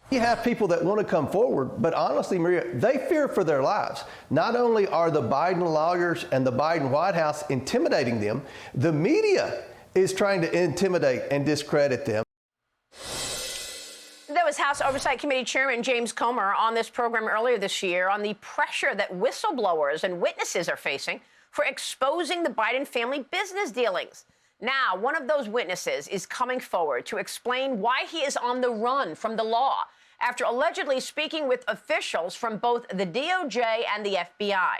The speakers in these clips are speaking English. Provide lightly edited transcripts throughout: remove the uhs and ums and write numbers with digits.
You have people that want to come forward, but honestly, Maria, they fear for their lives. Not only are the Biden lawyers and the Biden White House intimidating them, the media is trying to intimidate and discredit them. That was House Oversight Committee Chairman James Comer on this program earlier this year on the pressure that whistleblowers and witnesses are facing for exposing the Biden family business dealings. Now, one of those witnesses is coming forward to explain why he is on the run from the law after allegedly speaking with officials from both the DOJ and the FBI.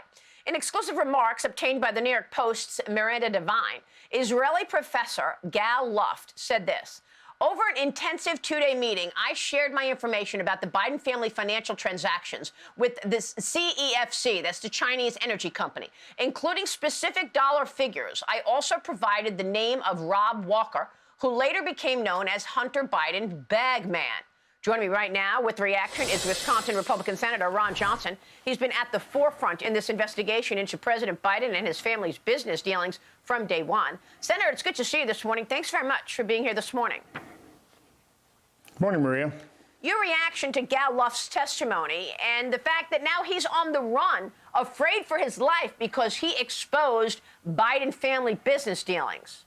In exclusive remarks obtained by the New York Post's Miranda Devine, Israeli professor Gal Luft said this: "Over an intensive two-day meeting, I shared my information about the Biden family financial transactions with this CEFC, that's the Chinese energy company, including specific dollar figures. I also provided the name of Rob Walker, who later became known as Hunter Biden's bag man." Joining me right now with reaction is Wisconsin Republican Senator Ron Johnson. He's been at the forefront in this investigation into President Biden and his family's business dealings from day one. Senator, it's good to see you this morning. Thanks very much for being here this morning. Morning, Maria. Your reaction to Gal Luft's testimony and the fact that now he's on the run, afraid for his life because he exposed Biden family business dealings.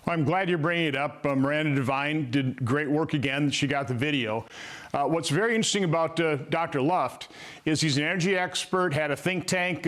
Well, I'm glad you're bringing it up. Miranda Devine did great work again. She got the video. What's very interesting about Dr. Luft is he's an energy expert, had a think tank,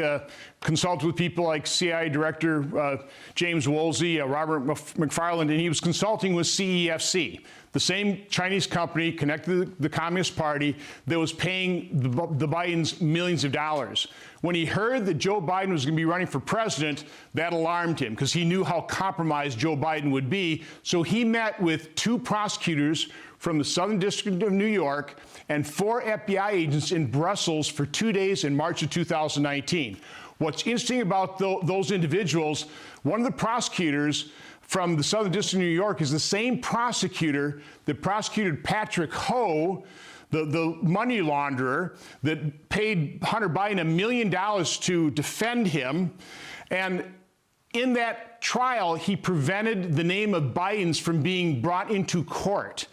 consulted with people like CIA Director James Woolsey, Robert McFarland, and he was consulting with CEFC, the same Chinese company connected to the Communist Party that was paying the Bidens millions of dollars. When he heard that Joe Biden was going to be running for president, that alarmed him because he knew how compromised Joe Biden would be. So he met with two prosecutors from the Southern District of New York and 4 FBI agents in Brussels for 2 days in March of 2019. What's interesting about those individuals, one of the prosecutors from the Southern District of New York is the same prosecutor that prosecuted Patrick Ho, the money launderer that paid Hunter Biden $1 million to defend him. And in that trial, he prevented the name of Biden's from being brought into court.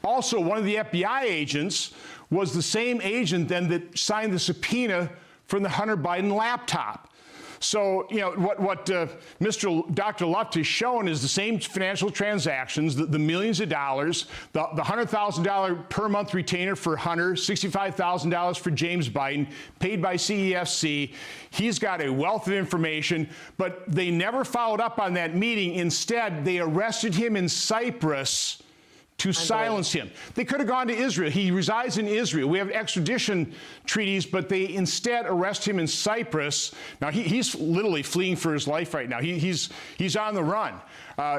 Also, one of the FBI agents was the same agent then that signed the subpoena from the Hunter Biden laptop. So, you know, what Dr. Luft has shown is the same financial transactions, the millions of dollars, the $100,000 per month retainer for Hunter, $65,000 for James Biden, paid by CEFC. He's got a wealth of information, but they never followed up on that meeting. Instead, they arrested him in Cyprus to silence him. They could have gone to Israel. He resides in Israel. We have extradition treaties, but they instead arrest him in Cyprus. Now, he's literally fleeing for his life right now. He's on the run.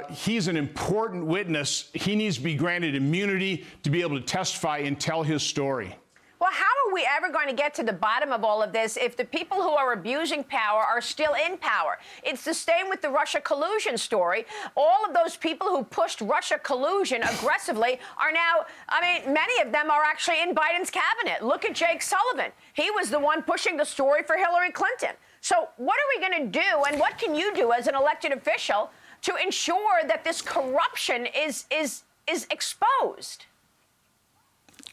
He's an important witness. He needs to be granted immunity to be able to testify and tell his story. Well, how are we ever going to get to the bottom of all of this if the people who are abusing power are still in power? It's the same with the Russia collusion story. All of those people who pushed Russia collusion aggressively are now, I mean, many of them are actually in Biden's cabinet. Look at Jake Sullivan. He was the one pushing the story for Hillary Clinton. So what are we going to do, and what can you do as an elected official to ensure that this corruption is exposed?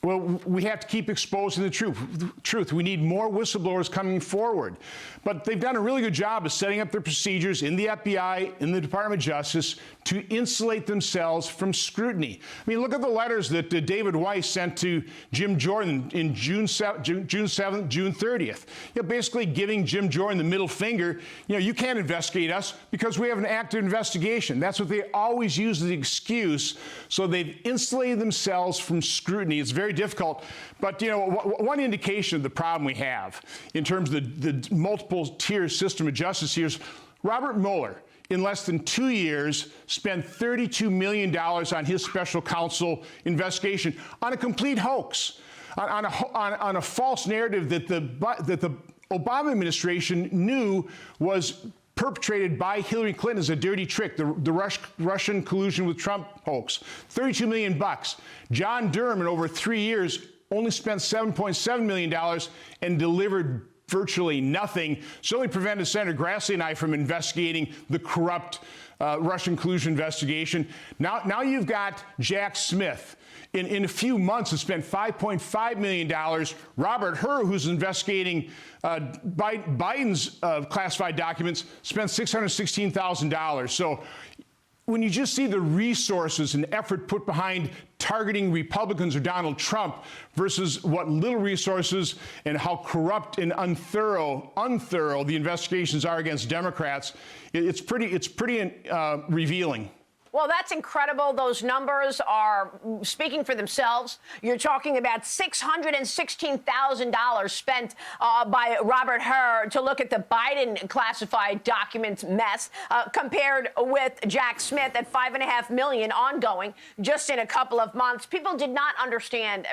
Well, we have to keep exposing the truth. We need more whistleblowers coming forward. But they've done a really good job of setting up their procedures in the FBI, in the Department of Justice, to insulate themselves from scrutiny. I mean, look at the letters that David Weiss sent to Jim Jordan in June 7th, June 30th. You know, basically giving Jim Jordan the middle finger. You know, you can't investigate us because we have an active investigation. That's what they always use as the excuse. So they've insulated themselves from scrutiny. It's very difficult. But, you know, one indication of the problem we have in terms of the multiple tier system of justice here is Robert Mueller, in less than 2 years, spent $32 million on his special counsel investigation on a complete hoax, on a false narrative that the Obama administration knew was perpetrated by Hillary Clinton as a dirty trick, the Russian collusion with Trump hoax. $32 million. John Durham, in over 3 years, only spent $7.7 million and delivered virtually nothing. Certainly prevented Senator Grassley and I from investigating the corrupt Russian collusion investigation. Now you've got Jack Smith in a few months has spent $5.5 million. Robert Hur, who's investigating Biden's classified documents, spent $616,000. So when you just see the resources and effort put behind targeting Republicans or Donald Trump versus what little resources and how corrupt and unthorough the investigations are against Democrats, it's pretty revealing. Well, that's incredible. Those numbers are speaking for themselves. You're talking about $616,000 spent by Robert Hur to look at the Biden classified documents mess, compared with Jack Smith at $5.5 million ongoing just in a couple of months. People did not understand.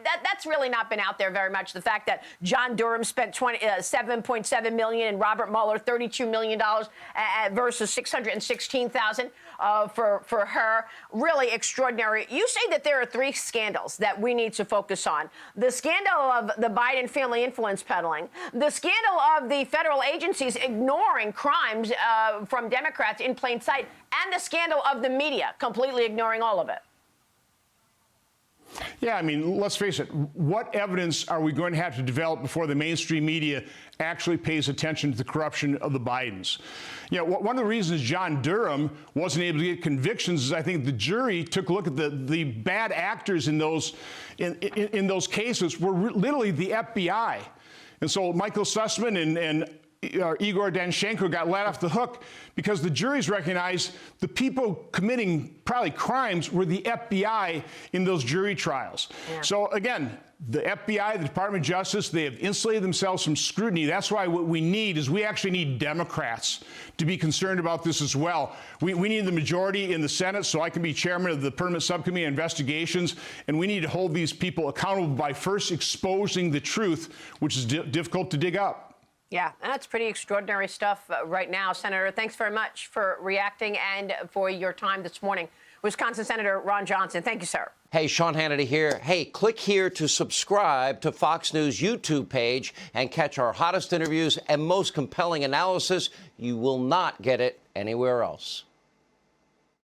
That's really not been out there very much. The fact that John Durham spent $7.7 million and Robert Mueller $32 million versus $616,000. For her, really extraordinary. You say that there are 3 scandals that we need to focus on. The scandal of the Biden family influence peddling, the scandal of the federal agencies ignoring crimes from Democrats in plain sight, and the scandal of the media completely ignoring all of it. Yeah, I mean, let's face it. What evidence are we going to have to develop before the mainstream media actually pays attention to the corruption of the Bidens? You know, one of the reasons John Durham wasn't able to get convictions is I think the jury took a look at the bad actors in those cases were literally the FBI. And so Michael Sussman and Igor Danchenko got let off the hook because the juries recognized the people committing probably crimes were the FBI in those jury trials. Yeah. So again, the FBI, the Department of Justice, they have insulated themselves from scrutiny. That's why what we need is we actually need Democrats to be concerned about this as well. We need the majority in the Senate so I can be chairman of the Permanent Subcommittee on Investigations, and we need to hold these people accountable by first exposing the truth, which is difficult to dig up. Yeah, that's pretty extraordinary stuff right now, Senator. Thanks very much for reacting and for your time this morning. Wisconsin Senator Ron Johnson, thank you, sir. Hey, Sean Hannity here. Hey, click here to subscribe to Fox News YouTube page and catch our hottest interviews and most compelling analysis. You will not get it anywhere else.